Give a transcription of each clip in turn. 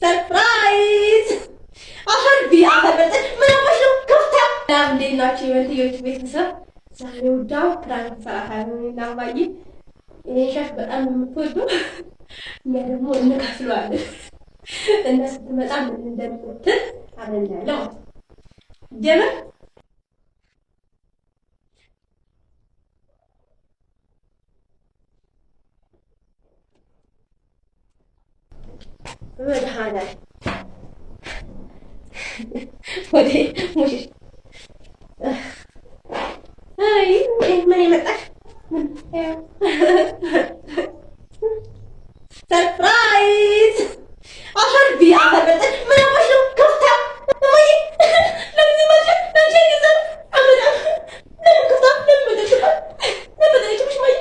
ሰርፕራይዝ አፈር ቢያፈርጥ ምን አባሽ ነው ከፍታ እንዴት ናችሁ የወንትዮች ቤተሰብ? ዛሬ ውዳው ፕራንክ ሰራሃልና ማይ ይሄ ሻሽ በጣም የምትወዱ እኛ ደግሞ እንከፍለዋለን እና ስትመጣ ምን እንደምትል አለናለው ጀመር ወደሃና ወዴ ሙሽ አይ ምን ይመጣሽ ሰርፕራይዝ አፈር ቢያፈርጥ ምን አባሽ ነው ከፍታ ወይ ለምን ማለት ነው ይዘ አመዳ ለምን ከፍታ ለምን ተሽፋ ማይ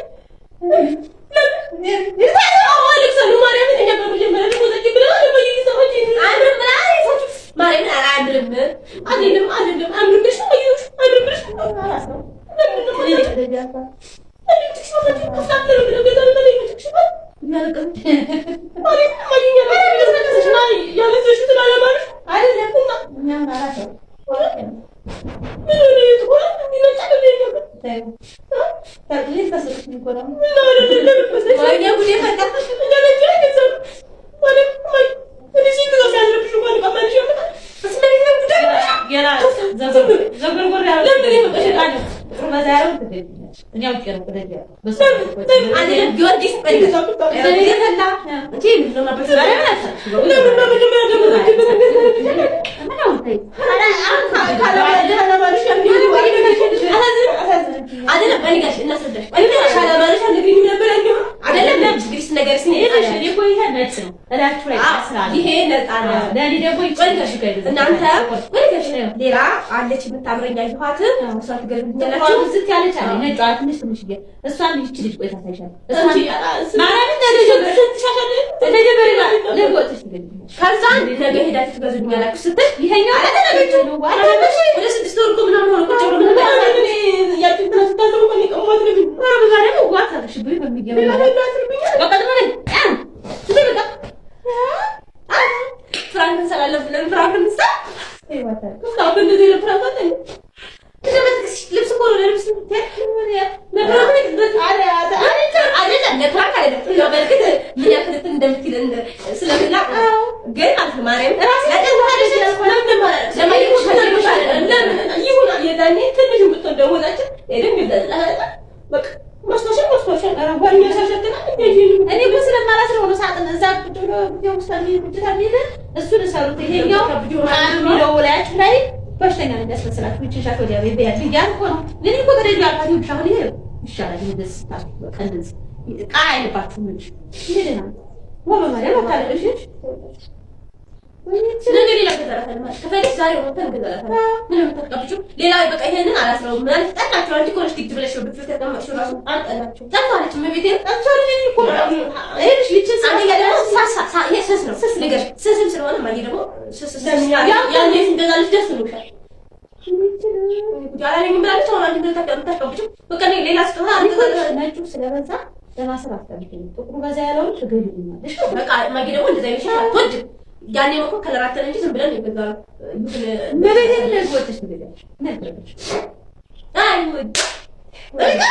እናንተ ሌላ አለች የምታምረኛ ይኋት እሷ ትገርምኛለች ዝት ያለች አለ ነጫ ትንሽ ትንሽ እሷን ልጅ ልጅ ቆይታ ታይሻል እሷ ማራን ከዛ ነገ ሄዳችሁ ትገዙኛላችሁ ስትል ይሄኛው አላደረገችው ወደ 6 ወር ምናምን ሆነ ቁጭ ብሎ ምናምን ያቺን ተስተታው ከሚቀማት ነው ወራ በዛሬ ዋታ ተሽብሪ በሚገባ በቃ ማለት ስለበቃ ፍራንክ እንሰራለን ብለን ፍራንክ እንስራ ይወጣ ነው እንደዚህ ነው ፍራንክ አለ ልብስ እኮ ነው ልብስ በሽተኛ ነው ያስመስላችሁ ይችላል ወዲያ ቤት ያን እኮ ነው ለኔ እኮ ገደል ያልፋት ይሻል ይሄ ይሻላል ይደስታ በቀንዝ ቃይልባችሁ ምን ይሄና ወበማሪያ ወጣለሽ ነገ ሌላ ተዘራፈለ ማለት ከፈለሽ ዛሬ ወጥተን ገዛላታ ምንም ተቀብጩ ሌላ በቃ ይሄንን አላስረው ማለት ጠጣችሁ አንቺ ኮንስቲክ ብለሽ ብትፈት ተቀመጥሽ ራሱ አጣላችሁ ጠጣለች መቤቴ ጠጣችሁ ለኔ እኮ አይሽ ልጅስ አንዴ ያለው ሳሳ የሰስ ነው ስስ ነገር ስስም ስለሆነ ማይ ደግሞ ስስ ያኔ እንደዛልሽ ደስ ነው ያላለኝ ማለት ነው አንዴ ተቀምጣችሁ በቃ ሌላ ስጦታ አንተ ነጩ ስለበዛ ለማሰራት ታድርጊ ጥቁሩ በዛ ያለው ትገድልኛል እሺ በቃ ማይ ደግሞ እንደዛ ይሻላል ወድ ያኔ እኮ ከለራተን እንጂ ዝም ብለን ይገዛሉ ምን ምን ለጎትሽ ትገዛለሽ ነጥረሽ አይ ወድ በቃ